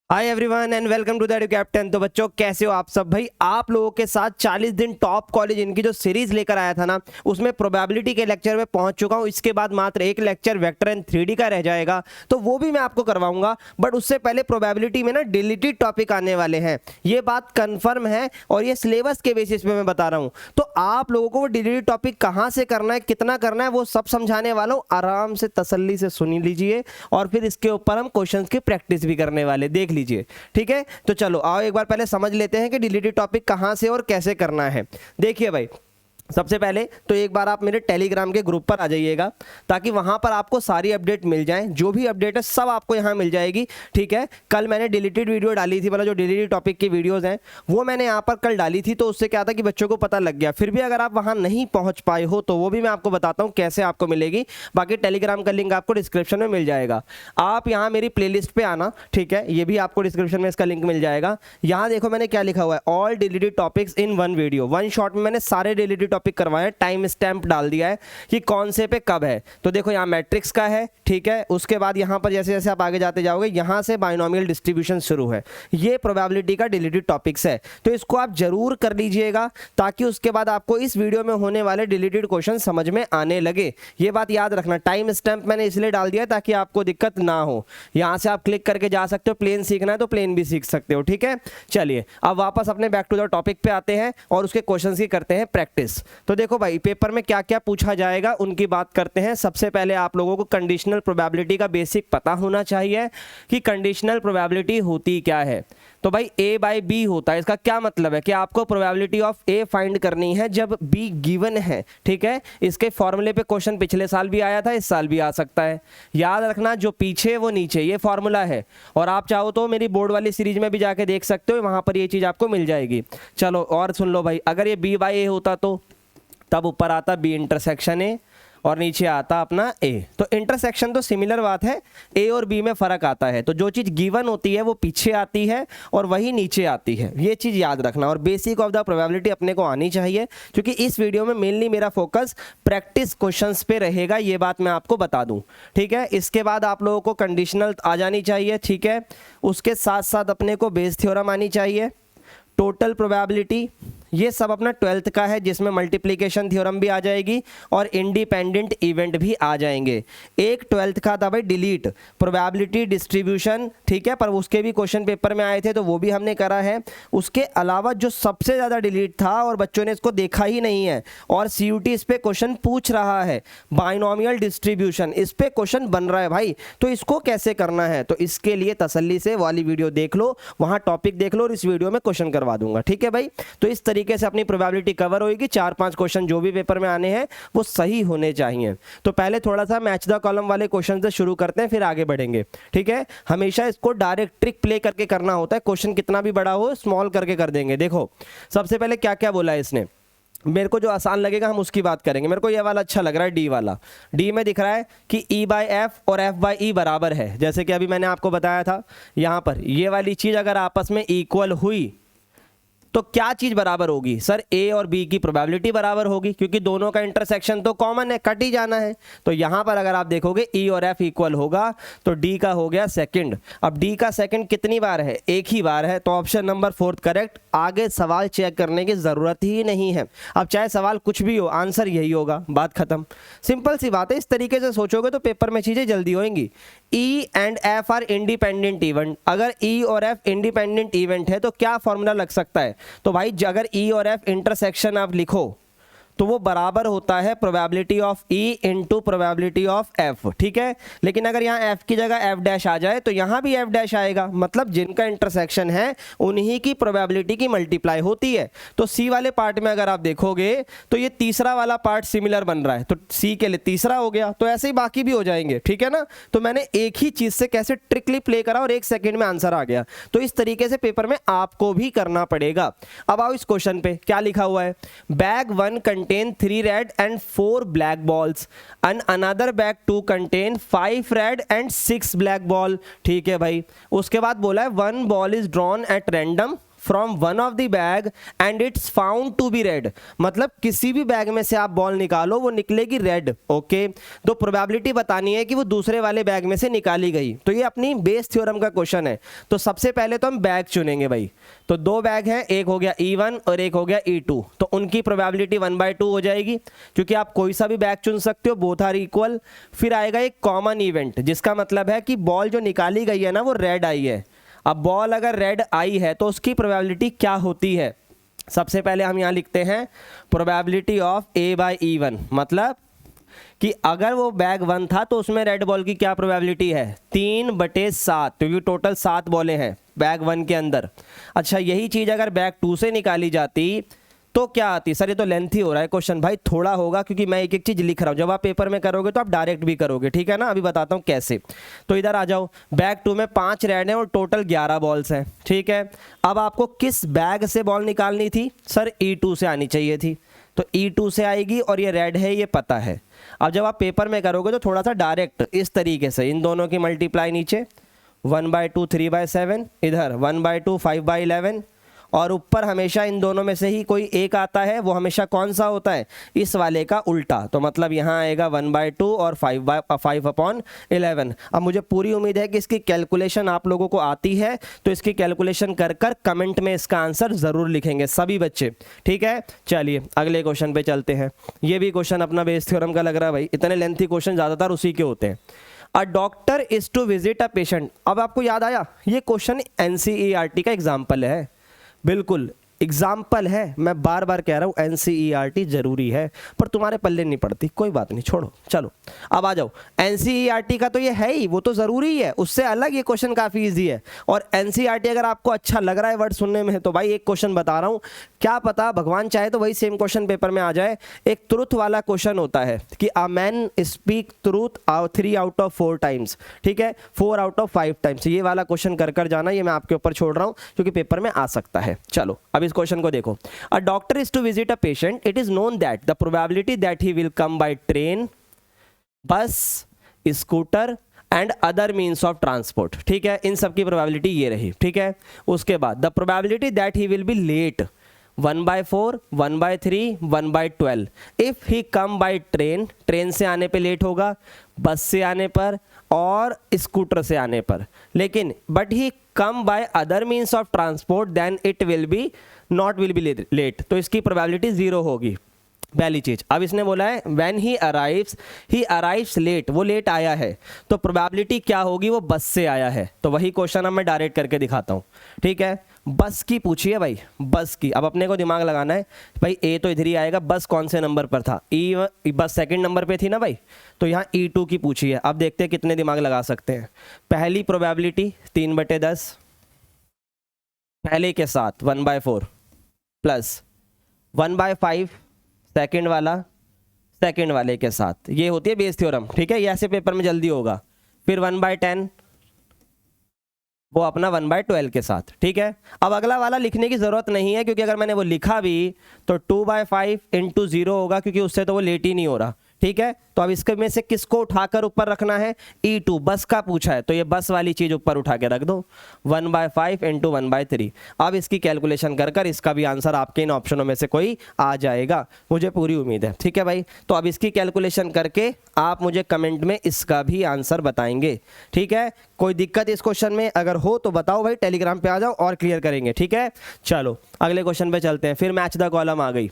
Hi everyone and welcome to the edu captain. तो बच्चों कैसे हो आप सब। भाई आप लोगों के साथ 40 दिन टॉप कॉलेज इनकी जो सीरीज लेकर आया था ना, उसमें प्रोबेबिलिटी के लेक्चर में पहुंच चुका हूं। इसके बाद मात्र एक लेक्चर वेक्टर एंड 3D का रह जाएगा, तो वो भी मैं आपको करवाऊंगा। बट उससे पहले प्रोबेबिलिटी में ना डिलीटेड टॉपिक आने वाले हैं, ये बात कंफर्म है और ये सिलेबस के बेसिस पे मैं बता रहा हूँ। तो आप लोगों को वो डिलीटेड टॉपिक कहाँ से करना है, कितना करना है, वो सब समझाने वाला हूँ। आराम से तसल्ली से सुन लीजिए और फिर इसके ऊपर हम क्वेश्चंस की प्रैक्टिस भी करने वाले, देख लीजिए। ठीक है, तो चलो आओ एक बार पहले समझ लेते हैं कि डिलीटेड टॉपिक कहां से और कैसे करना है। देखिए भाई, सबसे पहले तो एक बार आप मेरे टेलीग्राम के ग्रुप पर आ जाइएगा, ताकि वहां पर आपको सारी अपडेट मिल जाए। जो भी अपडेट है सब आपको यहां मिल जाएगी। ठीक है, कल मैंने डिलीटेड वीडियो डाली थी, मतलब जो डिलीटेड टॉपिक की वीडियोस हैं वो मैंने यहां पर कल डाली थी, तो उससे क्या था कि बच्चों को पता लग गया। फिर भी अगर आप वहां नहीं पहुंच पाए हो तो वो भी मैं आपको बताता हूं कैसे आपको मिलेगी। बाकी टेलीग्राम का लिंक आपको डिस्क्रिप्शन में मिल जाएगा। आप यहाँ मेरी प्लेलिस्ट पे आना, ठीक है, ये भी आपको डिस्क्रिप्शन में इसका लिंक मिल जाएगा। यहाँ देखो मैंने क्या लिखा हुआ है, all deleted topics in one video. One shot में मैंने सारे डिलीटेड टॉपिक करवाए, टाइम स्टैंप डाल दिया है कि कौन से पे कब है। तो देखो यहाँ मैट्रिक्स का है, ठीक है। उसके बाद यहाँ पर जैसे जैसे आप आगे जाते जाओगे, यहाँ से बाइनोमियल डिस्ट्रीब्यूशन शुरू है। ये प्रोबेबिलिटी का डिलीटेड टॉपिक्स है, तो इसको आप जरूर कर लीजिएगा, ताकि उसके बाद आपको इस वीडियो में होने वाले डिलीटेड क्वेश्चन समझ में आने लगे। ये बात याद रखना। टाइम स्टैंप मैंने इसलिए डाल दिया ताकि आपको दिक्कत ना हो। यहाँ से आप क्लिक करके जा सकते हो, प्लेन सीखना है तो प्लेन भी सीख सकते हो। ठीक है, चलिए अब वापस अपने बैक टू द टॉपिक पे आते हैं और उसके क्वेश्चन की करते हैं प्रैक्टिस। तो देखो भाई, पेपर में क्या क्या पूछा जाएगा उनकी बात करते हैं। सबसे पहले आप लोगों को कंडीशनल प्रोबेबिलिटी का बेसिक पता होना चाहिए कि कंडीशनल प्रोबेबिलिटी होती क्या है। तो भाई ए बाई बी होता है। इसका क्या मतलब है कि आपको प्रोबेबिलिटी ऑफ ए फाइंड करनी है जब बी गिवन है। ठीक है, इसके फॉर्मूले पे क्वेश्चन पिछले साल भी आया था, इस साल भी आ सकता है। याद रखना, जो पीछे वो नीचे, ये फॉर्मूला है। और आप चाहो तो मेरी बोर्ड वाली सीरीज में भी जाके देख सकते हो, वहां पर ये चीज आपको मिल जाएगी। चलो और सुन लो भाई, अगर ये बी बाई ए होता तो तब ऊपर आता बी इंटरसेक्शन ए और नीचे आता अपना ए। तो इंटरसेक्शन तो सिमिलर बात है, ए और बी में फर्क आता है। तो जो चीज गिवन होती है वो पीछे आती है और वही नीचे आती है, ये चीज याद रखना। और बेसिक ऑफ द प्रोबेबिलिटी अपने को आनी चाहिए, क्योंकि इस वीडियो में मेनली मेरा फोकस प्रैक्टिस क्वेश्चंस पे रहेगा, ये बात मैं आपको बता दूं। ठीक है, इसके बाद आप लोगों को कंडीशनल आ जानी चाहिए। ठीक है, उसके साथ साथ अपने को बेस थ्योरम आनी चाहिए, टोटल प्रोबेबिलिटी, ये सब अपना 12th का है, जिसमें मल्टीप्लिकेशन थ्योरम भी आ जाएगी और इंडिपेंडेंट इवेंट भी आ जाएंगे। एक 12th का था भाई डिलीट, प्रोबेबिलिटी डिस्ट्रीब्यूशन। ठीक है, पर उसके भी क्वेश्चन पेपर में आए थे तो वो भी हमने करा है। उसके अलावा जो सबसे ज़्यादा डिलीट था और बच्चों ने इसको देखा ही नहीं है और CUT इस पे क्वेश्चन पूछ रहा है, बाइनोमियल डिस्ट्रीब्यूशन, इस पे क्वेश्चन बन रहा है भाई। तो इसको कैसे करना है, तो इसके लिए तसल्ली से वाली वीडियो देख लो, वहाँ टॉपिक देख लो और इस वीडियो में क्वेश्चन करवा दूंगा। ठीक है भाई, तो इस तरीके से अपनी प्रोबेबिलिटी कवर होगी। 4-5 क्वेश्चन जो भी पेपर में आने हैं वो सही होने चाहिए। तो पहले थोड़ा सा मैच द कॉलम वाले क्वेश्चन से शुरू करते हैं, फिर आगे बढ़ेंगे। ठीक है, हमेशा इसको डायरेक्ट ट्रिक प्ले करके करना होता है, क्वेश्चन कितना भी बड़ा हो स्मॉल करके कर देंगे। देखो सबसे पहले क्या क्या बोला है इसने, मेरे को जो आसान लगेगा हम उसकी बात करेंगे। मेरे को ये वाला अच्छा लग रहा है, डी वाला। डी में दिख रहा है कि E बाई एफ और F बाई ई बराबर है। जैसे कि अभी मैंने आपको बताया था, यहाँ पर ये वाली चीज अगर आपस में इक्वल हुई तो क्या चीज बराबर होगी सर, ए और बी की प्रोबेबिलिटी बराबर होगी, क्योंकि दोनों का इंटरसेक्शन तो कॉमन है, कट ही जाना है। तो यहां पर अगर आप देखोगे ई और एफ इक्वल होगा तो डी का हो गया सेकंड। अब डी का सेकंड कितनी बार है, एक ही बार है, तो ऑप्शन नंबर 4 करेक्ट। आगे सवाल चेक करने की जरूरत ही नहीं है। अब चाहे सवाल कुछ भी हो, आंसर यही होगा, बात खत्म। सिंपल सी बात है, इस तरीके से सोचोगे तो पेपर में चीजें जल्दी होंगी। E and F R independent event. अगर ई और एफ इंडिपेंडेंट इवेंट है तो क्या फॉर्मूला लग सकता है, तो भाई अगर E और F इंटरसेक्शन आप लिखो तो वो बराबर होता है probability of E into probability of F। ठीक है, लेकिन अगर यहाँ F की जगह F डैश आ जाए तो यहाँ भी F डैश आएगा, मतलब जिनका इंटरसेक्शन है उन्हीं की प्रोबेबिलिटी की मल्टीप्लाई होती है। तो C वाले पार्ट में अगर आप देखोगे तो ये तीसरा वाला पार्ट सिमिलर बन रहा है, तो C के लिए तीसरा हो गया, तो ऐसे ही बाकी भी हो जाएंगे। ठीक है ना, तो मैंने एक ही चीज से कैसे ट्रिकली प्ले करा और 1 सेकेंड में आंसर आ गया। तो इस तरीके से पेपर में आपको भी करना पड़ेगा। अब आओ इस क्वेश्चन पे, क्या लिखा हुआ है, bag 1 contain 3 red and 4 black balls and another bag 2 contain 5 red and 6 black ball। ठीक है भाई, उसके बाद बोला है 1 ball is drawn at random from one of the bag and it's found to be red, मतलब किसी भी बैग में से आप बॉल निकालो वो निकलेगी रेड। ओके, तो प्रोबेबिलिटी बतानी है कि वो दूसरे वाले बैग में से निकाली गई। तो ये अपनी बेस थ्योरम का क्वेश्चन है। तो सबसे पहले तो हम बैग चुनेंगे भाई। तो दो बैग हैं, एक हो गया E1 और एक हो गया E2, तो उनकी प्रोबेबिलिटी 1/2 हो जाएगी, क्योंकि आप कोई सा भी बैग चुन सकते हो, बोथ आर इक्वल। फिर आएगा एक कॉमन इवेंट, जिसका मतलब है कि बॉल जो निकाली गई है ना वो रेड आई है। अब बॉल अगर रेड आई है तो उसकी प्रोबेबिलिटी क्या होती है? सबसे पहले हम यहाँ लिखते हैं प्रोबेबिलिटी ऑफ A/E1, मतलब कि अगर वो बैग 1 था तो उसमें रेड बॉल की क्या प्रोबेबिलिटी है? 3/7, क्योंकि टोटल 7 बॉलें हैं बैग 1 के अंदर। अच्छा, यही चीज़ अगर बैग 2 से निकाली जाती तो क्या आती? सर ये तो लेंथी हो रहा है क्वेश्चन। भाई थोड़ा होगा, क्योंकि मैं एक एक चीज़ लिख रहा हूँ। जब आप पेपर में करोगे तो आप डायरेक्ट भी करोगे, ठीक है ना? अभी बताता हूँ कैसे। तो इधर आ जाओ, बैग 2 में 5 रेड हैं और टोटल 11 बॉल्स हैं, ठीक है। अब आपको किस बैग से बॉल निकालनी थी? सर E2 से आनी चाहिए थी, तो E2 से आएगी और ये रेड है, ये पता है। अब जब आप पेपर में करोगे तो थोड़ा सा डायरेक्ट इस तरीके से, इन दोनों की मल्टीप्लाई नीचे 1/2 3/7, इधर 1/2 5/11, और ऊपर हमेशा इन दोनों में से ही कोई एक आता है, वो हमेशा कौन सा होता है? इस वाले का उल्टा। तो मतलब यहाँ आएगा 1/2 और 5/11। अब मुझे पूरी उम्मीद है कि इसकी कैलकुलेशन आप लोगों को आती है, तो इसकी कैलकुलेशन कर कर कमेंट में इसका आंसर ज़रूर लिखेंगे सभी बच्चे, ठीक है। चलिए अगले क्वेश्चन पे चलते हैं। ये भी क्वेश्चन अपना बेस थ्योरम का लग रहा है भाई, इतने लेंथी क्वेश्चन ज़्यादातर उसी के होते हैं। A doctor is to visit a patient. अब आपको याद आया, ये क्वेश्चन NCERT का एग्जाम्पल है, बिल्कुल एग्जाम्पल है। मैं बार बार कह रहा हूँ NCERT जरूरी है, पर तुम्हारे पल्ले नहीं पड़ती, कोई बात नहीं, छोड़ो। चलो अब आ जाओ, NCERT का तो ये है ही, वो तो ज़रूरी है, उससे अलग ये क्वेश्चन काफ़ी इजी है। और NCERT अगर आपको अच्छा लग रहा है वर्ड सुनने में, तो भाई एक क्वेश्चन बता रहा हूँ, क्या पता भगवान चाहे तो वही सेम क्वेश्चन पेपर में आ जाए। एक ट्रुथ वाला क्वेश्चन होता है कि a man speak truth 3 out of 4 times, ठीक है, 4 आउट ऑफ 5 टाइम्स। ये वाला क्वेश्चन कर कर जाना, ये मैं आपके ऊपर छोड़ रहा हूँ क्योंकि पेपर में आ सकता है। चलो अब इस क्वेश्चन को देखो। A doctor is to visit a patient, it is known that the probability that he will come by train, bus, scooter and other means of transport, ठीक है। इन सब की प्रोबेबिलिटी ये रही, ठीक है। उसके बाद the probability that he will be late 1/4, 1/3, 1/12 if he come by train, train से आने पे लेट होगा, बस से आने पर और स्कूटर से आने पर। लेकिन but he come by other means of transport then it will be not will be late, तो इसकी प्रोबेबिलिटी 0 होगी, पहली चीज। अब इसने बोला है व्हेन ही अराइव्स लेट, वो लेट आया है, तो प्रोबेबिलिटी क्या होगी? वो बस से आया है। तो वही क्वेश्चन अब मैं डायरेक्ट करके दिखाता हूँ, ठीक है। बस की पूछी है भाई, बस की। अब अपने को दिमाग लगाना है भाई, ए तो इधर ही आएगा, बस कौन से नंबर पर था? बस सेकंड नंबर पे थी ना भाई, तो यहाँ E2 की पूछी है। अब देखते हैं कितने दिमाग लगा सकते हैं। पहली प्रोबेबिलिटी 3/10, पहले के साथ 1/4 प्लस 1/5 सेकंड वाला, सेकंड वाले के साथ, ये होती है बेस थ्योरम, ठीक है। ये ऐसे पेपर में जल्दी होगा। फिर 1/10, वो अपना 1/12 के साथ, ठीक है। अब अगला वाला लिखने की जरूरत नहीं है, क्योंकि अगर मैंने वो लिखा भी तो 2/5 × 0 होगा, क्योंकि उससे तो वो लेट ही नहीं हो रहा, ठीक है। तो अब इसके में से किसको उठाकर ऊपर रखना है? E2, बस का पूछा है तो ये बस वाली चीज ऊपर उठा के रख दो, 1/5 × 1/3। अब इसकी कैलकुलेशन कर कर इसका भी आंसर आपके इन ऑप्शनों में से कोई आ जाएगा, मुझे पूरी उम्मीद है, ठीक है भाई। तो अब इसकी कैलकुलेशन करके आप मुझे कमेंट में इसका भी आंसर बताएंगे, ठीक है। कोई दिक्कत इस क्वेश्चन में अगर हो तो बताओ भाई, टेलीग्राम पे आ जाओ और क्लियर करेंगे, ठीक है। चलो अगले क्वेश्चन पे चलते हैं। फिर मैच द कॉलम आ गई।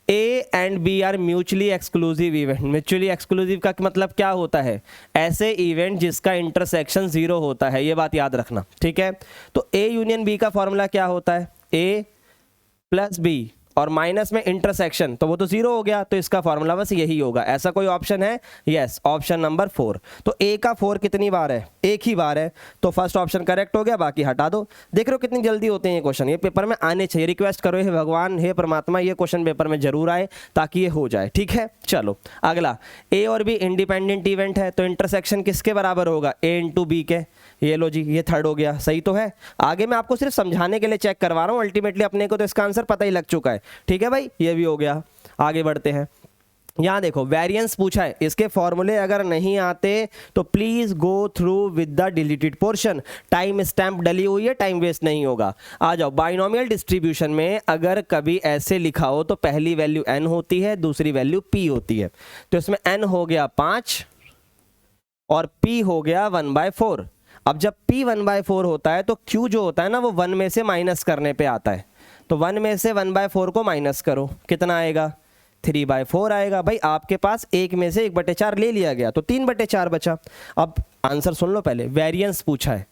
A and B are mutually exclusive event. Mutually exclusive का मतलब क्या होता है? ऐसे इवेंट जिसका इंटरसेक्शन 0 होता है, ये बात याद रखना, ठीक है। तो A यूनियन B का फॉर्मूला क्या होता है? A + B और माइनस में इंटरसेक्शन, तो वो तो 0 हो गया, तो इसका फॉर्मूला बस यही होगा। ऐसा कोई ऑप्शन है? Yes, option number 4। तो A का 4 कितनी बार है? एक ही बार है, तो फर्स्ट ऑप्शन करेक्ट हो गया, बाकी हटा दो। देख रहे हो कितनी जल्दी होते हैं ये क्वेश्चन, ये पेपर में आने चाहिए। रिक्वेस्ट करो हे भगवान, हे परमात्मा, ये क्वेश्चन पेपर में जरूर आए ताकि ये हो जाए, ठीक है। चलो अगला, A और B इंडिपेंडेंट इवेंट है, तो इंटरसेक्शन किसके बराबर होगा? A × B के। ये लो जी, ये थर्ड हो गया, सही तो है। आगे मैं आपको सिर्फ समझाने के लिए चेक करवा रहा हूँ, अल्टीमेटली अपने को तो इसका आंसर पता ही लग चुका है, ठीक है भाई। ये भी हो गया, आगे बढ़ते हैं। यहाँ देखो वेरिएंस पूछा है, इसके फॉर्मूले अगर नहीं आते तो please go through with the deleted portion. Time stamp डली हुई है, टाइम वेस्ट नहीं होगा। आ जाओ, बाइनोमियल डिस्ट्रीब्यूशन में अगर कभी ऐसे लिखा हो तो पहली वैल्यू n होती है, दूसरी वैल्यू p होती है। तो इसमें n हो गया 5 और p हो गया 1/4। अब जब p 1/4 होता है तो q जो होता है ना वो 1 में से माइनस करने पे आता है। तो 1 में से 1/4 को माइनस करो, कितना आएगा? 3/4 आएगा। भाई आपके पास 1 में से 1/4 ले लिया गया तो 3/4 बचा। अब आंसर सुन लो, पहले वेरिएंस पूछा है।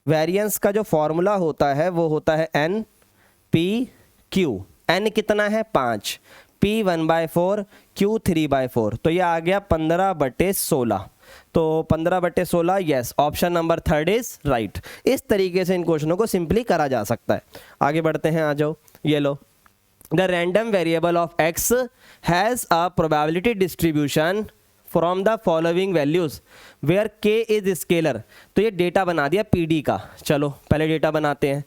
वेरिएंस का जो फॉर्मूला होता है वो होता है n p q। n कितना है? 5, p 1/4, q 3/4। तो ये आ गया 15/16। तो 15/16, yes, option number 3 is right. इस तरीके से इन क्वेश्चनों को सिंपली करा जा सकता है। आगे बढ़ते हैं, आ जाओ, ये लो। The random variable of x has a probability distribution from the following values where k is scalar। तो ये डेटा बना दिया PD का। चलो पहले डेटा बनाते हैं।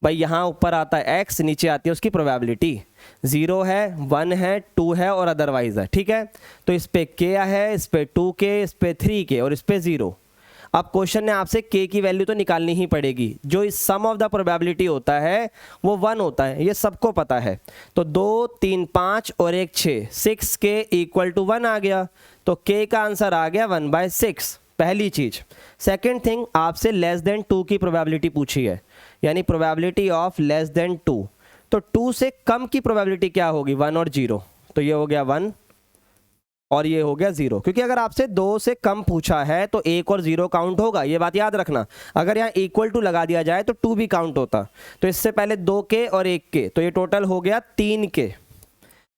भाई यहाँ ऊपर आता है x, नीचे आती है उसकी प्रोबेबिलिटी। 0 है, 1 है, 2 है और अदरवाइज है, ठीक है। तो इस पे k है, इस पे 2k, इस पे 3k और इस पे 0। अब क्वेश्चन ने आपसे k की वैल्यू तो निकालनी ही पड़ेगी। जो इस सम ऑफ द प्रोबेबिलिटी होता है वो 1 होता है, ये सबको पता है। तो 2, 3, 5 और 1, 6, 6k = 1 आ गया। तो k का आंसर आ गया 1/6, पहली चीज। सेकंड थिंग, आपसे लेस देन 2 की प्रोबेबिलिटी पूछी है, यानी प्रोबेबिलिटी ऑफ लेस देन 2। तो 2 से कम की प्रोबेबिलिटी क्या होगी? 1 और 0। तो ये हो गया 1 और ये हो गया 0, क्योंकि अगर आपसे 2 से कम पूछा है तो 1 और 0 काउंट होगा, ये बात याद रखना। अगर यहाँ इक्वल टू लगा दिया जाए तो 2 भी काउंट होता। तो इससे पहले 2k और 1k, तो ये टोटल हो गया 3k।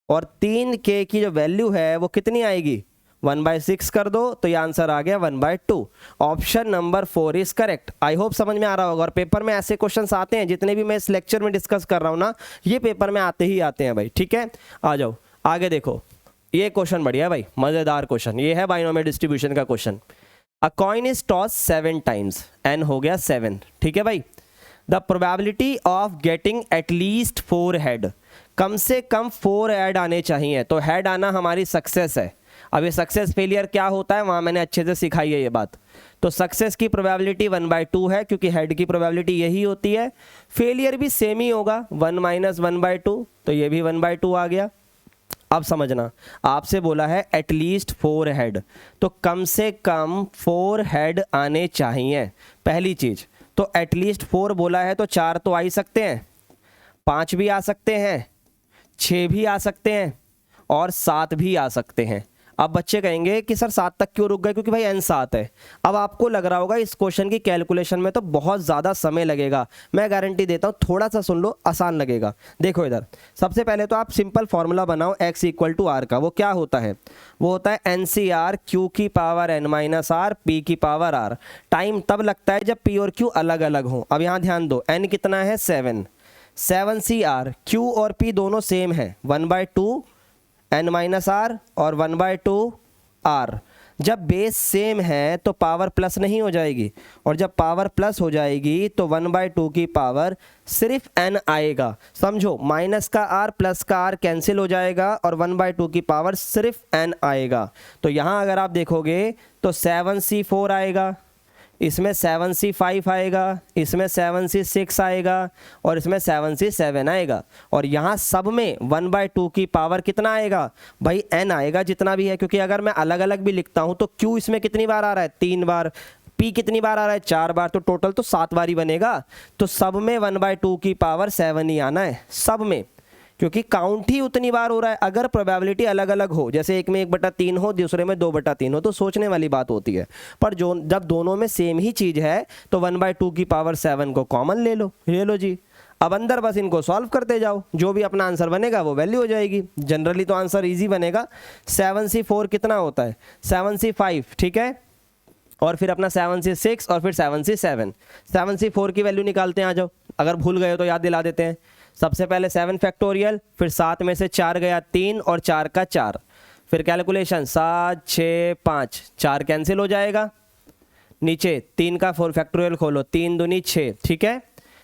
और 3k की जो वैल्यू है वो कितनी आएगी? 1/6 कर दो तो ये आंसर आ गया 1/2। Option number 4 is correct. I hope समझ में आ रहा होगा। और पेपर में ऐसे क्वेश्चंस आते हैं, जितने भी मैं इस लेक्चर में डिस्कस कर रहा हूँ ना, ये पेपर में आते ही आते हैं भाई, ठीक है। आ जाओ आगे देखो, ये क्वेश्चन बढ़िया है भाई, मजेदार क्वेश्चन। ये है बाइनोमियल डिस्ट्रीब्यूशन का question. A coin is toss 7 times, n हो गया 7, ठीक है भाई। The probability of getting at least 4 head, कम से कम 4 हेड आने चाहिए। तो हेड आना हमारी सक्सेस है। अब ये सक्सेस फेलियर क्या होता है वहां मैंने अच्छे से सिखाई है ये बात। तो सक्सेस की प्रोबेबिलिटी 1/2 है, क्योंकि हेड की प्रोबेबिलिटी यही होती है। फेलियर भी सेम ही होगा, 1 - 1/2, तो ये भी 1/2 आ गया। अब समझना, आपसे बोला है एटलीस्ट 4 हेड, तो कम से कम 4 हेड आने चाहिए, पहली चीज। तो एटलीस्ट 4 बोला है तो 4 तो आ ही सकते हैं, 5 भी आ सकते हैं, 6 भी आ सकते हैं और 7 भी आ सकते हैं। अब बच्चे कहेंगे कि सर 7 तक क्यों रुक गए? क्योंकि भाई n 7 है। अब आपको लग रहा होगा इस क्वेश्चन की कैलकुलेशन में तो बहुत ज़्यादा समय लगेगा। मैं गारंटी देता हूँ थोड़ा सा सुन लो, आसान लगेगा। देखो इधर, सबसे पहले तो आप सिंपल फॉर्मूला बनाओ x = r का। वो क्या होता है? वो होता है NCR q की पावर n - r p की पावर r। टाइम तब लगता है जब p और q अलग अलग हो। अब यहाँ ध्यान दो, n कितना है? 7, 7CR, q और p दोनों सेम है, 1/2 n - r और 1/2 r। जब बेस सेम है तो पावर प्लस नहीं हो जाएगी, और जब पावर प्लस हो जाएगी तो 1/2 की पावर सिर्फ n आएगा। समझो, माइनस का r प्लस का r कैंसिल हो जाएगा और 1/2 की पावर सिर्फ n आएगा। तो यहाँ अगर आप देखोगे तो 7C4 आएगा, इसमें 7C5 आएगा, इसमें 7C6 आएगा और इसमें 7C7 आएगा। और यहाँ सब में 1/2 की पावर कितना आएगा? भाई n आएगा जितना भी है, क्योंकि अगर मैं अलग अलग भी लिखता हूँ तो q इसमें कितनी बार आ रहा है? 3 बार। p कितनी बार आ रहा है? 4 बार। तो टोटल तो 7 बार ही बनेगा। तो सब में 1/2 की पावर 7 ही आना है, सब में, क्योंकि काउंट ही उतनी बार हो रहा है। अगर प्रोबेबिलिटी अलग अलग हो, जैसे एक में 1/3 हो, दूसरे में 2/3 हो, तो सोचने वाली बात होती है। पर जो जब दोनों में सेम ही चीज है तो 1/2 की पावर 7 को कॉमन ले लो। ये लो जी, अब अंदर बस इनको सॉल्व करते जाओ, जो भी अपना आंसर बनेगा वो वैल्यू हो जाएगी। जनरली तो आंसर ईजी बनेगा। 7C4 कितना होता है? 7C5, ठीक है, और फिर अपना 7C6 और फिर 7C7। 7C4 की वैल्यू निकालते हैं, आ जाओ। अगर भूल गए हो तो याद दिला देते हैं। सबसे पहले 7 फैक्टोरियल, फिर 7 में से 4 गया 3 और 4 का 4, फिर कैलकुलेशन 7, 6, 5, 4 कैंसिल हो जाएगा। नीचे 3 का 4 फैक्टोरियल खोलो, 3 दूनी 6, ठीक है,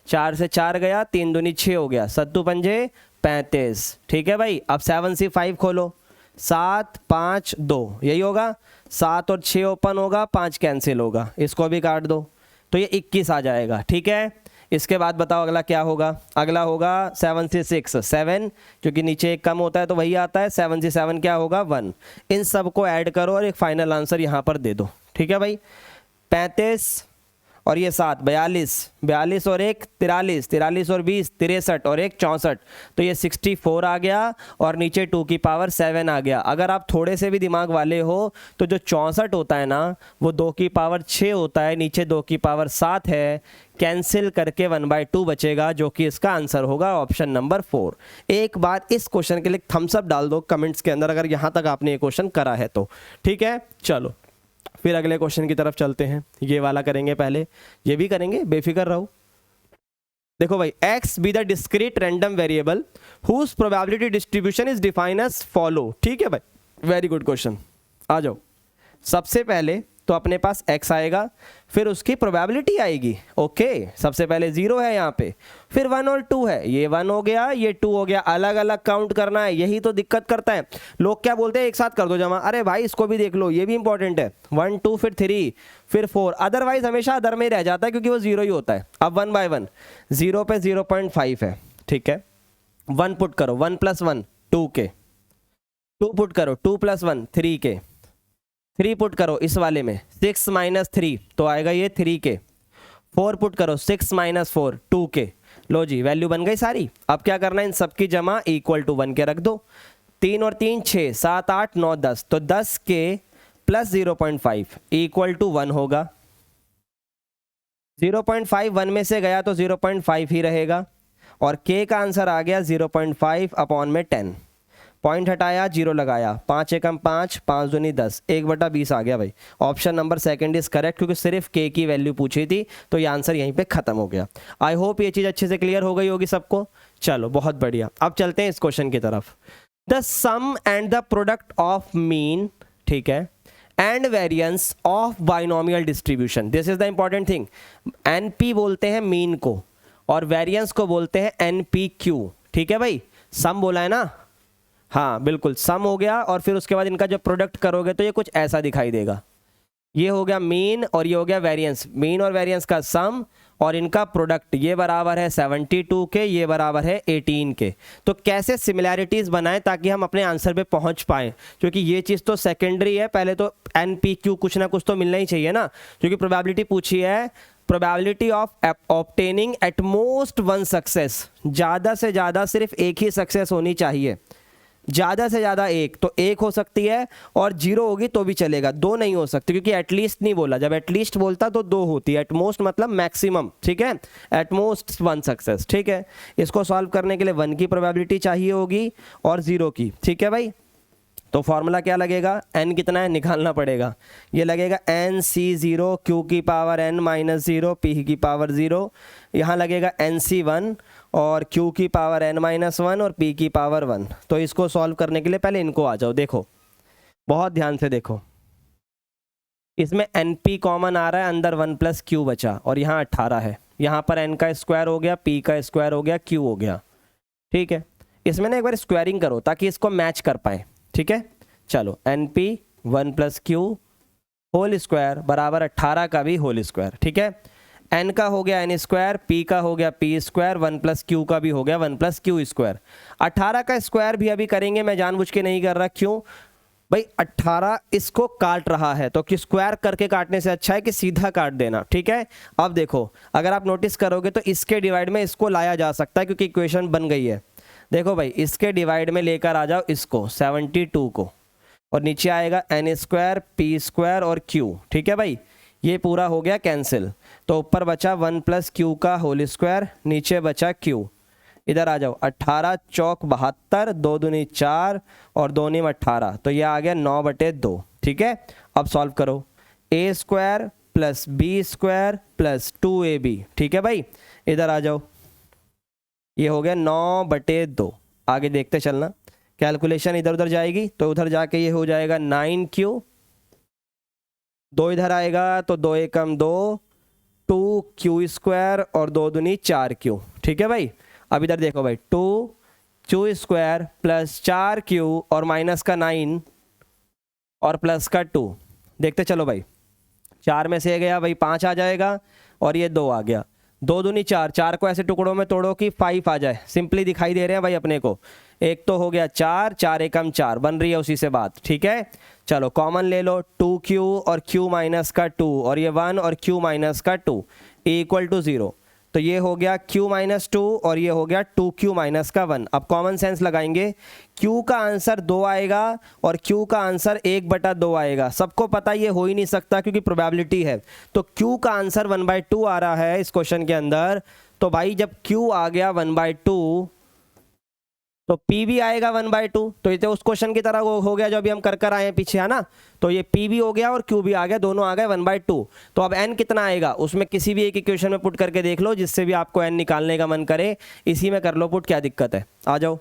4 से 4 गया, 3 दूनी 6 हो गया, 7 पंजे 35, ठीक है भाई। अब 7C5 खोलो, 7 5 2 यही होगा, 7 और 6 ओपन होगा, 5 कैंसिल होगा, इसको भी काट दो तो ये 21 आ जाएगा। ठीक है, इसके बाद बताओ अगला क्या होगा। अगला होगा 7 से 6 7, क्योंकि नीचे एक कम होता है तो वही आता है। 7 से 7 क्या होगा 1। इन सब को ऐड करो और एक फाइनल आंसर यहाँ पर दे दो। ठीक है भाई, 35 और ये 7 42, 42 और 1 43, 43 और 20 63 और 1 64, तो ये 64 आ गया और नीचे 2 की पावर 7 आ गया। अगर आप थोड़े से भी दिमाग वाले हो तो जो 64 होता है ना वो 2 की पावर 6 होता है, नीचे 2 की पावर 7 है, कैंसिल करके 1/2 बचेगा, जो कि इसका आंसर होगा ऑप्शन नंबर 4। एक बार इस क्वेश्चन के लिए थम्स अप डाल दो कमेंट्स के अंदर अगर यहाँ तक आपने ये क्वेश्चन करा है तो। ठीक है, चलो फिर अगले क्वेश्चन की तरफ चलते हैं। ये वाला करेंगे पहले, ये भी करेंगे, बेफिक्र रहो। देखो भाई, x be the discrete random variable whose probability distribution is define as follow. ठीक है भाई, वेरी गुड क्वेश्चन। आ जाओ, सबसे पहले तो अपने पास x आएगा, फिर उसकी प्रोबेबिलिटी आएगी। ओके, सबसे पहले 0 है यहाँ पे, फिर 1 और 2 है, ये 1 हो गया ये 2 हो गया, अलग अलग काउंट करना है, यही तो दिक्कत करता है। लोग क्या बोलते हैं एक साथ कर दो जमा, अरे भाई इसको भी देख लो, ये भी इंपॉर्टेंट है। 1 2 फिर 3 फिर 4, अदरवाइज हमेशा अदर में रह जाता है क्योंकि वो 0 ही होता है। अब 1 बाय 1, 0 पे 0.5 है। ठीक है, 1 पुट करो, 1 + 1 2 के, 2 पुट करो, 2 + 1 3 के, 3 पुट करो इस वाले में, 6 - 3 तो आएगा ये 3 के, 4 पुट करो, 6 - 4 2 के। लो जी, वैल्यू बन गई सारी। अब क्या करना है, इन सबकी जमा इक्वल टू 1 के रख दो। 3 और 3 6 7 8 9 10, तो 10 के प्लस 0.5 इक्वल टू 1 होगा। 0.5 1 में से गया तो 0.5 ही रहेगा और k का आंसर आ गया 0.5 अपॉन में 10। पॉइंट हटाया, 0 लगाया, 5 एकम 5 5 दूनी 10, 1/20 आ गया भाई। Option number second is correct, क्योंकि सिर्फ k की वैल्यू पूछी थी तो ये आंसर यहीं पे खत्म हो गया। आई होप ये चीज़ अच्छे से क्लियर हो गई होगी सबको। चलो बहुत बढ़िया, अब चलते हैं इस क्वेश्चन की तरफ। The sum and the product of mean, ठीक है, and variance of binomial distribution, this is the important thing. NP बोलते हैं मीन को और वेरियंस को बोलते हैं NPQ। ठीक है भाई, सम बोला है ना, हाँ बिल्कुल सम हो गया, और फिर उसके बाद इनका जब प्रोडक्ट करोगे तो ये कुछ ऐसा दिखाई देगा। ये हो गया मीन और ये हो गया वेरियंस, मीन और वेरियंस का सम और इनका प्रोडक्ट, ये बराबर है 72 के, ये बराबर है 18 के। तो कैसे सिमिलैरिटीज बनाएं ताकि हम अपने आंसर पे पहुंच पाएं, क्योंकि ये चीज़ तो सेकेंडरी है, पहले तो NPQ कुछ ना कुछ तो मिलना ही चाहिए ना, क्योंकि प्रोबेबिलिटी पूछी है, probability of obtaining at most 1 success, ज़्यादा से ज़्यादा सिर्फ एक ही सक्सेस होनी चाहिए, ज़्यादा से ज़्यादा एक, तो एक हो सकती है और 0 होगी तो भी चलेगा, 2 नहीं हो सकती, क्योंकि एटलीस्ट नहीं बोला, जब एटलीस्ट बोलता तो 2 होती है, एटमोस्ट मतलब मैक्सिमम। ठीक है, एटमोस्ट 1 सक्सेस। ठीक है, इसको सॉल्व करने के लिए 1 की प्रोबेबिलिटी चाहिए होगी और 0 की। ठीक है भाई, तो फॉर्मूला क्या लगेगा, n कितना है निकालना पड़ेगा, ये लगेगा NC0 Q की पावर n - 0 P की पावर 0, यहाँ लगेगा NC1 और Q की पावर n - 1 और P की पावर 1। तो इसको सॉल्व करने के लिए पहले इनको आ जाओ, देखो बहुत ध्यान से देखो, इसमें NP कॉमन आ रहा है, अंदर 1 + Q बचा और यहाँ 18 है, यहाँ पर n का स्क्वायर हो गया, P का स्क्वायर हो गया, Q हो गया। ठीक है, इसमें ना एक बार स्क्वायरिंग करो ताकि इसको मैच कर पाए। ठीक है, चलो NP 1 + Q होल स्क्वायर बराबर 18 का भी होल स्क्वायर। ठीक है, n का हो गया n स्क्वायर, p का हो गया p स्क्वायर, 1 + q का भी हो गया 1 + q स्क्वायर। 18 का स्क्वायर भी अभी करेंगे, मैं जानबूझ के नहीं कर रहा, क्यों भाई, 18 इसको काट रहा है तो कि स्क्वायर करके काटने से अच्छा है कि सीधा काट देना। ठीक है, अब देखो अगर आप नोटिस करोगे तो इसके डिवाइड में इसको लाया जा सकता है क्योंकि इक्वेशन बन गई है। देखो भाई, इसके डिवाइड में लेकर आ जाओ इसको 72 को, और नीचे आएगा n स्क्वायर p स्क्वायर और q। ठीक है भाई, ये पूरा हो गया कैंसिल, तो ऊपर बचा 1 + q का होल स्क्वायर, नीचे बचा q। इधर आ जाओ, 18 चौक 72, 2 दूनी 4 और 2 नीम 18, तो ये आ गया 9/2। ठीक है, अब सॉल्व करो, a square plus b square plus 2ab। ठीक है भाई, इधर आ जाओ, ये हो गया 9/2। आगे देखते चलना, कैलकुलेशन इधर उधर जाएगी तो उधर जाके ये हो जाएगा 9q, 2 इधर आएगा तो 2 एकम 2, 2q स्क्वायर और 2 दूनी 4q। ठीक है भाई, अब इधर देखो भाई, 2 क्यू स्क्वायर प्लस 4q और माइनस का 9 और प्लस का 2। देखते चलो भाई, 4 में से गया भाई 5 आ जाएगा और ये 2 आ गया। 2 दूनी 4, 4 को ऐसे टुकड़ों में तोड़ो कि 5 आ जाए। सिंपली दिखाई दे रहे हैं भाई अपने को। एक तो हो गया 4, 4 एकम 4, बन रही है उसी से बात। ठीक है, चलो कॉमन ले लो, 2q और q माइनस का 2 और ये 1 और q माइनस का 2 इक्वल टू 0। तो ये हो गया q माइनस 2 और ये हो गया 2q माइनस का 1। अब कॉमन सेंस लगाएंगे, q का आंसर 2 आएगा और q का आंसर 1/2 आएगा। सबको पता ये हो ही नहीं सकता क्योंकि प्रोबेबिलिटी है। तो q का आंसर 1/2 आ रहा है इस क्वेश्चन के अंदर। तो भाई जब q आ गया 1/2 तो p भी आएगा 1/2। तो ये तो उस क्वेश्चन की तरह हो गया जो अभी हम कर आए हैं पीछे, है ना। तो ये p भी हो गया और q भी आ गया, दोनों आ गए 1/2। तो अब n कितना आएगा उसमें किसी भी एक इक्वेशन में पुट करके देख लो, जिससे भी आपको n निकालने का मन करे इसी में कर लो पुट, क्या दिक्कत है। आ जाओ,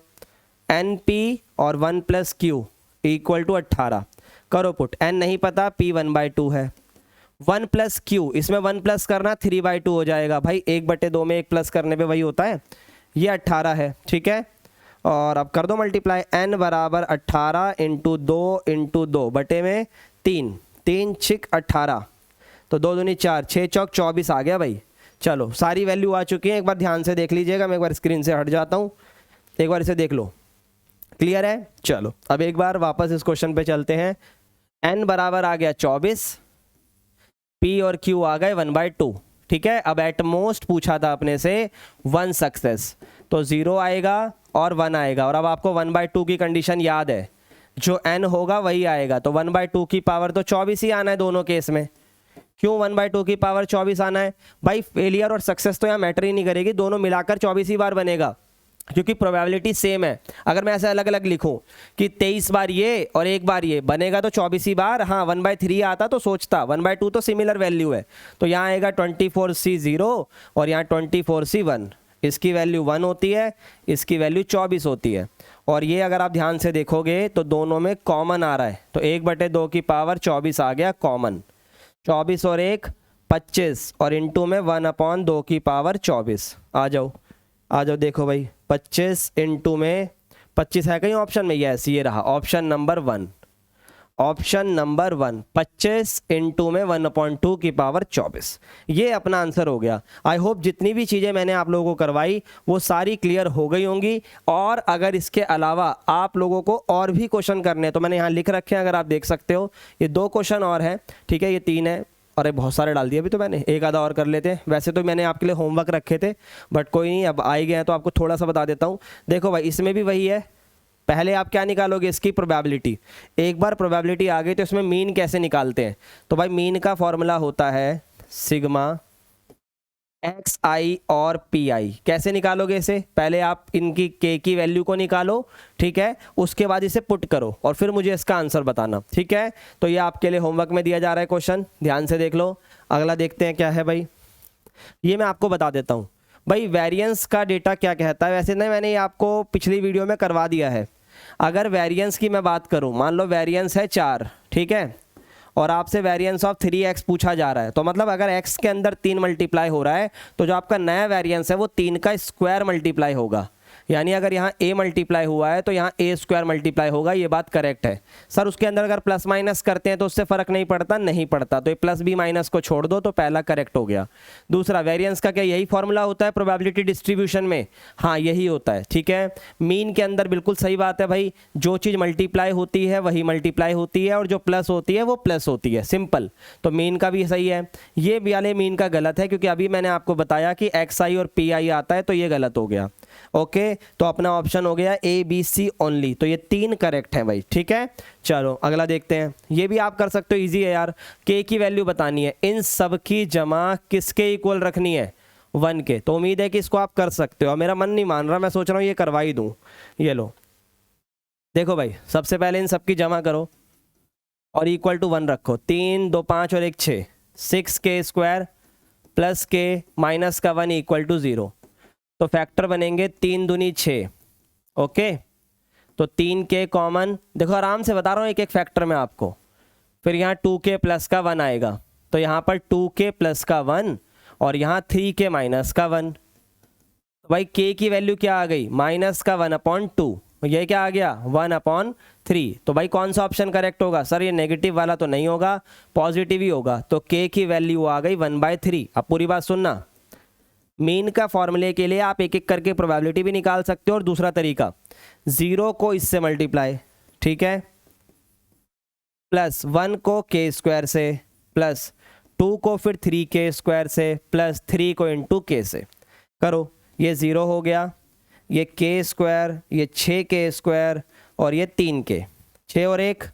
np और 1 + q इक्वल टू 18 करो पुट। n नहीं पता, p 1/2 है। 1 + q, इसमें 1 प्लस करना 3/2 हो जाएगा भाई। 1/2 में 1 प्लस करने पे वही होता है, ये 18 है। ठीक है, और अब कर दो मल्टीप्लाई, n बराबर 18 × 2 × 2 बटे में 3, 3 छिक 18, तो 2 दूनी 4, 6 चौक 24 आ गया भाई। चलो सारी वैल्यू आ चुकी है, एक बार ध्यान से देख लीजिएगा। मैं एक बार स्क्रीन से हट जाता हूँ, एक बार इसे देख लो, क्लियर है। चलो अब एक बार वापस इस क्वेश्चन पे चलते हैं। n बराबर आ गया 24, p और q आ गए 1/2। ठीक है, अब एट मोस्ट पूछा था अपने से 1 सक्सेस, तो 0 आएगा और 1 आएगा। और अब आपको 1/2 की कंडीशन याद है, जो n होगा वही आएगा। तो 1/2 की पावर तो 24 ही आना है दोनों केस में। क्यों 1/2 की पावर 24 आना है भाई? फेलियर और सक्सेस तो यहाँ मैटर ही नहीं करेगी, दोनों मिलाकर 24 ही बार बनेगा क्योंकि प्रोबेबिलिटी सेम है। अगर मैं ऐसे अलग अलग लिखूं कि 23 बार ये और एक बार ये बनेगा तो 24 ही बार। हाँ 1/3 आता तो सोचता, 1/2 तो सिमिलर वैल्यू है। तो यहाँ आएगा 24c 0 और यहाँ 24c 1। इसकी वैल्यू 1 होती है, इसकी वैल्यू 24 होती है। और ये अगर आप ध्यान से देखोगे तो दोनों में कॉमन आ रहा है, तो 1/2 की पावर 24 आ गया कॉमन। 24 और 1 25 और इंटू में 1/2 की पावर 24। आ जाओ आ जाओ, देखो भाई 25 इंटू में 25 है कहीं ऑप्शन में? यस, ये रहा option number 1। Option number 1 25 into में 1/2 की पावर 24, ये अपना आंसर हो गया। आई होप जितनी भी चीज़ें मैंने आप लोगों को करवाई वो सारी क्लियर हो गई होंगी। और अगर इसके अलावा आप लोगों को और भी क्वेश्चन करने हैं तो मैंने यहाँ लिख रखे हैं, अगर आप देख सकते हो। ये 2 क्वेश्चन और हैं, ठीक है, ये 3 है। अरे बहुत सारे डाल दिए अभी तो मैंने, एक आधा और कर लेते हैं। वैसे तो मैंने आपके लिए होमवर्क रखे थे बट कोई नहीं, अब आ ही गए हैं तो आपको थोड़ा सा बता देता हूँ। देखो भाई इसमें भी वही है, पहले आप क्या निकालोगे? इसकी प्रोबेबिलिटी। एक बार प्रोबेबिलिटी आ गई तो इसमें मीन कैसे निकालते हैं? तो भाई मीन का फॉर्मूला होता है सिग्मा xi और pi। कैसे निकालोगे इसे? पहले आप इनकी k की वैल्यू को निकालो, ठीक है, उसके बाद इसे पुट करो और फिर मुझे इसका आंसर बताना, ठीक है। तो ये आपके लिए होमवर्क में दिया जा रहा है क्वेश्चन, ध्यान से देख लो। अगला देखते हैं क्या है भाई, ये मैं आपको बता देता हूँ भाई वेरिएंस का डेटा क्या कहता है। वैसे ना मैंने ये आपको पिछली वीडियो में करवा दिया है। अगर वेरिएंस की मैं बात करूं, मान लो वेरिएंस है 4, ठीक है, और आपसे वेरिएंस ऑफ 3x पूछा जा रहा है, तो मतलब अगर x के अंदर 3 मल्टीप्लाई हो रहा है तो जो आपका नया वेरिएंस है वो 3 का स्क्वायर मल्टीप्लाई होगा। यानी अगर यहाँ a मल्टीप्लाई हुआ है तो यहाँ a² मल्टीप्लाई होगा। ये बात करेक्ट है सर। उसके अंदर अगर प्लस माइनस करते हैं तो उससे फर्क नहीं पड़ता, नहीं पड़ता। तो ये प्लस b माइनस को छोड़ दो, तो पहला करेक्ट हो गया। दूसरा, वेरिएंस का क्या यही फॉर्मूला होता है प्रोबेबिलिटी डिस्ट्रीब्यूशन में? हाँ यही होता है, ठीक है। मीन के अंदर बिल्कुल सही बात है भाई, जो चीज़ मल्टीप्लाई होती है वही मल्टीप्लाई होती है और जो प्लस होती है वो प्लस होती है, सिंपल। तो मीन का भी सही है। ये वाले मीन का गलत है क्योंकि अभी मैंने आपको बताया कि xi और pi आता है, तो ये गलत हो गया। ओके, तो अपना ऑप्शन हो गया ए बी सी ओनली। तो ये 3 करेक्ट हैं भाई, ठीक है। चलो अगला देखते हैं। ये भी आप कर सकते हो, इजी है यार। के की वैल्यू बतानी है, इन सब की जमा किसके इक्वल रखनी है? 1 के। तो उम्मीद है कि इसको आप कर सकते हो। मेरा मन नहीं मान रहा, मैं सोच रहा हूँ ये करवा ही दूँ। ये लो, देखो भाई, सबसे पहले इन सब की जमा करो और इक्वल टू 1 रखो। 3 2 5 और 1 6, 6k² प्लस k माइनस का 1 इक्वल टू 0। तो फैक्टर बनेंगे 3 दूनी 6, ओके। तो 3k कॉमन, देखो आराम से बता रहा हूँ एक एक फैक्टर में आपको। फिर यहाँ 2k प्लस का 1 आएगा, तो यहाँ पर 2k प्लस का 1 और यहाँ 3k माइनस का 1। तो भाई k की वैल्यू क्या आ गई, माइनस का 1/2, ये क्या आ गया 1/3। तो भाई कौन सा ऑप्शन करेक्ट होगा, सर ये नेगेटिव वाला तो नहीं होगा, पॉजिटिव ही होगा। तो k की वैल्यू आ गई 1/3। अब पूरी बात सुनना, मीन का फॉर्मूले के लिए आप एक एक करके प्रोबेबिलिटी भी निकाल सकते हो, और दूसरा तरीका 0 को इससे मल्टीप्लाई, ठीक है, प्लस 1 को k स्क्वायर से, प्लस 2 को फिर 3k स्क्वायर से, प्लस 3 को इंटू k से करो। ये 0 हो गया, ये k स्क्वायर, ये 6k स्क्वायर, और ये 3k, 6 और 1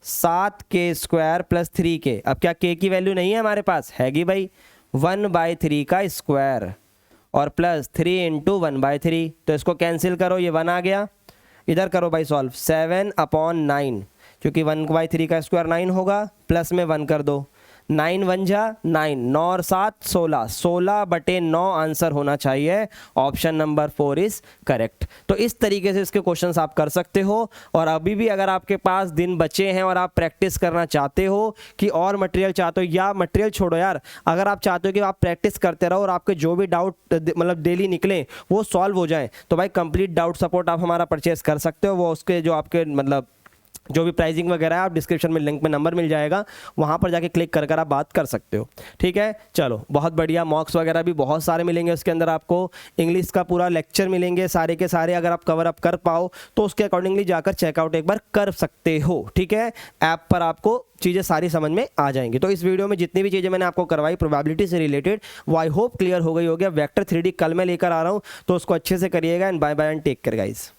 7k स्क्वायर प्लस 3k। अब क्या k की वैल्यू नहीं है हमारे पास, हैगी भाई 1/3 का स्क्वायर, और प्लस 3 इंटू 1/3। तो इसको कैंसिल करो, ये 1 आ गया, इधर करो भाई सॉल्व, 7/9, क्योंकि 1/3 का स्क्वायर 9 होगा, प्लस में 1 कर दो, 9 1 जा 9, 9 और 7 16, 16/9 आंसर होना चाहिए। Option number 4 is correct. तो इस तरीके से इसके क्वेश्चंस आप कर सकते हो। और अभी भी अगर आपके पास दिन बचे हैं और आप प्रैक्टिस करना चाहते हो कि और मटेरियल चाहते हो, या मटेरियल छोड़ो यार, अगर आप चाहते हो कि आप प्रैक्टिस करते रहो और आपके जो भी डाउट मतलब डेली निकलें वो सॉल्व हो जाएं, तो भाई कंप्लीट डाउट सपोर्ट आप हमारा परचेस कर सकते हो। वो उसके जो आपके मतलब जो भी प्राइसिंग वगैरह है, आप डिस्क्रिप्शन में लिंक में नंबर मिल जाएगा, वहाँ पर जाके क्लिक कर आप बात कर सकते हो, ठीक है। चलो बहुत बढ़िया, मॉक्स वगैरह भी बहुत सारे मिलेंगे उसके अंदर, आपको इंग्लिश का पूरा लेक्चर मिलेंगे सारे के सारे। अगर आप कवर अप कर पाओ तो उसके अकॉर्डिंगली जाकर चेकआउट एक बार कर सकते हो, ठीक है। ऐप पर आपको चीज़ें सारी समझ में आ जाएंगी। तो इस वीडियो में जितनी भी चीज़ें मैंने आपको करवाई प्रोबेबिलिटी से रिलेटेड, वो आई होप क्लियर हो गई होगी। वेक्टर 3D कल मैं लेकर आ रहा हूँ, तो उसको अच्छे से करिएगा। And bye bye and take care guys.